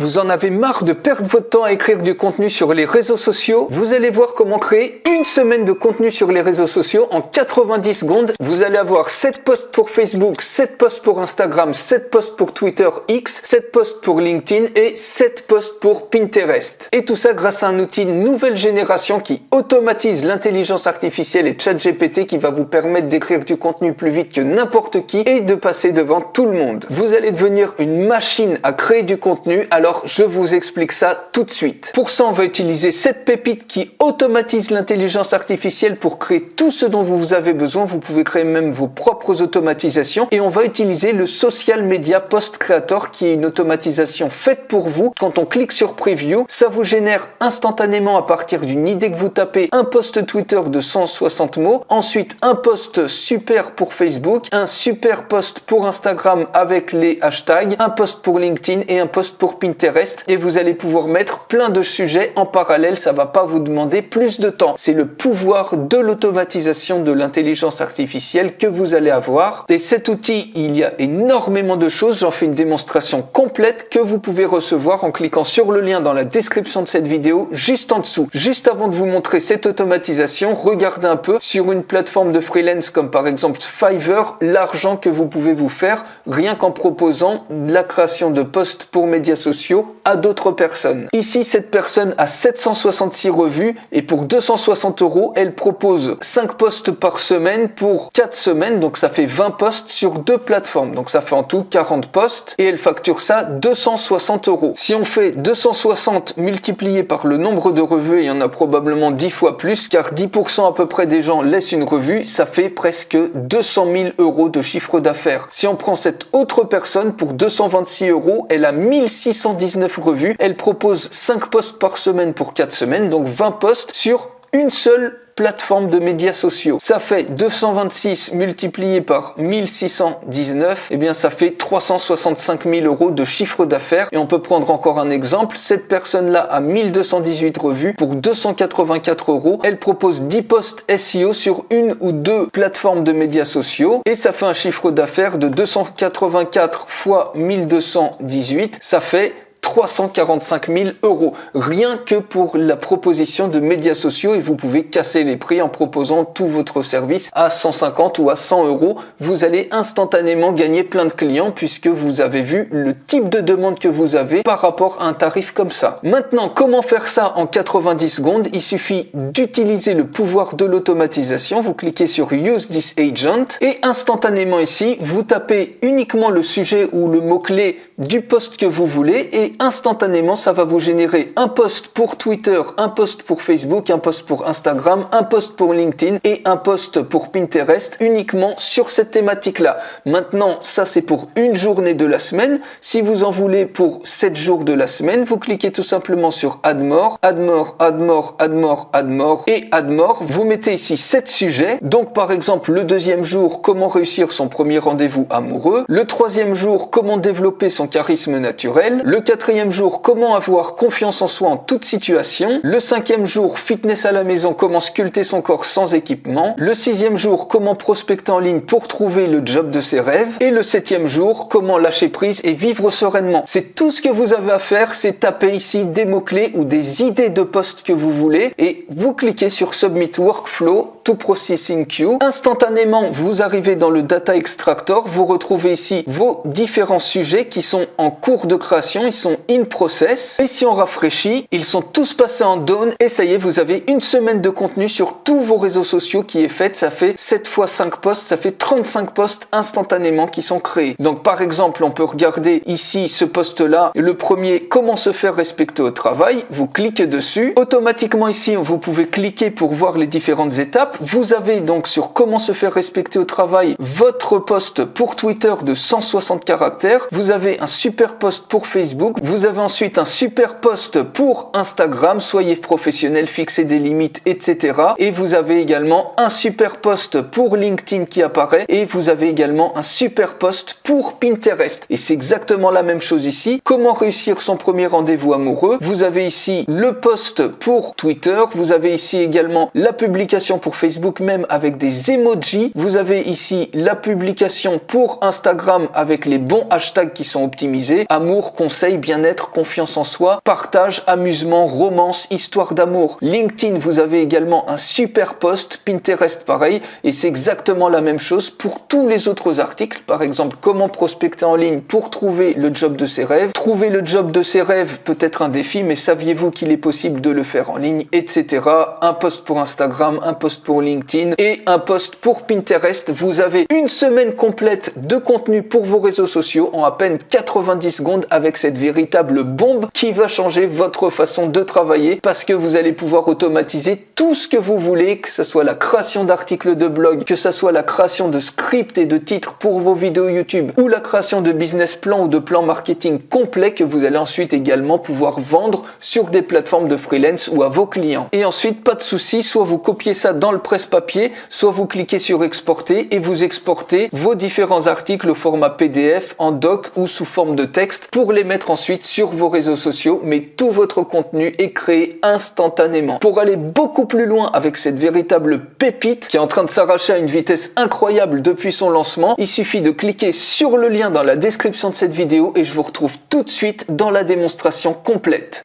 Vous en avez marre de perdre votre temps à écrire du contenu sur les réseaux sociaux? Vous allez voir comment créer une semaine de contenu sur les réseaux sociaux en 90 secondes. Vous allez avoir 7 posts pour Facebook, 7 posts pour Instagram, 7 posts pour Twitter X, 7 posts pour LinkedIn et 7 posts pour Pinterest. Et tout ça grâce à un outil nouvelle génération qui automatise l'intelligence artificielle et ChatGPT qui va vous permettre d'écrire du contenu plus vite que n'importe qui et de passer devant tout le monde. Vous allez devenir une machine à créer du contenu. Alors je vous explique ça tout de suite. Pour ça, on va utiliser cette pépite qui automatise l'intelligence artificielle pour créer tout ce dont vous avez besoin. Vous pouvez créer même vos propres automatisations. Et on va utiliser le Social Media Post Creator qui est une automatisation faite pour vous. Quand on clique sur Preview, ça vous génère instantanément à partir d'une idée que vous tapez un post Twitter de 160 mots. Ensuite, un post super pour Facebook, un super post pour Instagram avec les hashtags, un post pour LinkedIn et un post pour Pinterest. Et vous allez pouvoir mettre plein de sujets en parallèle, ça va pas vous demander plus de temps. C'est le pouvoir de l'automatisation de l'intelligence artificielle que vous allez avoir. Et cet outil, il y a énormément de choses, j'en fais une démonstration complète que vous pouvez recevoir en cliquant sur le lien dans la description de cette vidéo, juste en dessous. Juste avant de vous montrer cette automatisation, regardez un peu sur une plateforme de freelance comme par exemple Fiverr, l'argent que vous pouvez vous faire rien qu'en proposant la création de posts pour médias sociaux à d'autres personnes. Ici, cette personne a 766 revues et pour 260 €, elle propose 5 posts par semaine pour 4 semaines, donc ça fait 20 posts sur 2 plateformes. Donc ça fait en tout 40 posts et elle facture ça 260 €. Si on fait 260 multiplié par le nombre de revues, il y en a probablement 10 fois plus car 10% à peu près des gens laissent une revue, ça fait presque 200 000 € de chiffre d'affaires. Si on prend cette autre personne pour 226 €, elle a 1619 revues, elle propose 5 posts par semaine pour 4 semaines, donc 20 posts sur une seule plateforme de médias sociaux. Ça fait 226 multiplié par 1619, et bien ça fait 365 000 € de chiffre d'affaires. Et on peut prendre encore un exemple, cette personne-là a 1218 revues pour 284 €. Elle propose 10 posts SEO sur une ou deux plateformes de médias sociaux et ça fait un chiffre d'affaires de 284 fois 1218, ça fait 345 000 €, rien que pour la proposition de médias sociaux et vous pouvez casser les prix en proposant tout votre service à 150 ou à 100 €. Vous allez instantanément gagner plein de clients puisque vous avez vu le type de demande que vous avez par rapport à un tarif comme ça. Maintenant, comment faire ça en 90 secondes? Il suffit d'utiliser le pouvoir de l'automatisation. Vous cliquez sur Use this agent et instantanément ici, vous tapez uniquement le sujet ou le mot-clé du post que vous voulez et instantanément, ça va vous générer un post pour Twitter, un post pour Facebook, un post pour Instagram, un post pour LinkedIn et un post pour Pinterest uniquement sur cette thématique-là. Maintenant, ça c'est pour une journée de la semaine. Si vous en voulez pour 7 jours de la semaine, vous cliquez tout simplement sur Add More, Add More, Add More, Add More, Add More et Add More. Vous mettez ici 7 sujets. Donc par exemple, le deuxième jour, comment réussir son premier rendez-vous amoureux. Le troisième jour, comment développer son charisme naturel. Le quatrième jour, comment avoir confiance en soi en toute situation. Le cinquième jour, fitness à la maison, comment sculpter son corps sans équipement. Le sixième jour, comment prospecter en ligne pour trouver le job de ses rêves. Et le septième jour, comment lâcher prise et vivre sereinement. C'est tout ce que vous avez à faire, c'est taper ici des mots-clés ou des idées de posts que vous voulez et vous cliquez sur Submit Workflow to Processing Queue. Instantanément, vous arrivez dans le Data Extractor, vous retrouvez ici vos différents sujets qui sont en cours de création, ils sont in process. Et si on rafraîchit, ils sont tous passés en done et ça y est, vous avez une semaine de contenu sur tous vos réseaux sociaux qui est faite. Ça fait 7 fois 5 posts, ça fait 35 posts instantanément qui sont créés. Donc par exemple, on peut regarder ici ce post-là, le premier, comment se faire respecter au travail. Vous cliquez dessus. Automatiquement ici, vous pouvez cliquer pour voir les différentes étapes. Vous avez donc sur comment se faire respecter au travail votre post pour Twitter de 160 caractères. Vous avez un super post pour Facebook. Vous avez ensuite un super post pour Instagram. Soyez professionnel, fixez des limites, etc. Et vous avez également un super post pour LinkedIn qui apparaît. Et vous avez également un super post pour Pinterest. Et c'est exactement la même chose ici. Comment réussir son premier rendez-vous amoureux. Vous avez ici le post pour Twitter. Vous avez ici également la publication pour Facebook Facebook même avec des emojis. Vous avez ici la publication pour Instagram avec les bons hashtags qui sont optimisés. Amour, conseil, bien-être, confiance en soi, partage, amusement, romance, histoire d'amour. LinkedIn, vous avez également un super post. Pinterest, pareil. Et c'est exactement la même chose pour tous les autres articles. Par exemple, comment prospecter en ligne pour trouver le job de ses rêves. Trouver le job de ses rêves peut être un défi, mais saviez-vous qu'il est possible de le faire en ligne, etc. Un post pour Instagram, un post pour LinkedIn et un post pour Pinterest. Vous avez une semaine complète de contenu pour vos réseaux sociaux en à peine 90 secondes avec cette véritable bombe qui va changer votre façon de travailler parce que vous allez pouvoir automatiser tout ce que vous voulez, que ce soit la création d'articles de blog, que ce soit la création de scripts et de titres pour vos vidéos YouTube ou la création de business plans ou de plans marketing complets que vous allez ensuite également pouvoir vendre sur des plateformes de freelance ou à vos clients. Et ensuite, pas de souci, soit vous copiez ça dans le presse-papier, soit vous cliquez sur exporter et vous exportez vos différents articles au format PDF, en doc ou sous forme de texte pour les mettre ensuite sur vos réseaux sociaux, mais tout votre contenu est créé instantanément. Pour aller beaucoup plus loin avec cette véritable pépite qui est en train de s'arracher à une vitesse incroyable depuis son lancement, il suffit de cliquer sur le lien dans la description de cette vidéo et je vous retrouve tout de suite dans la démonstration complète.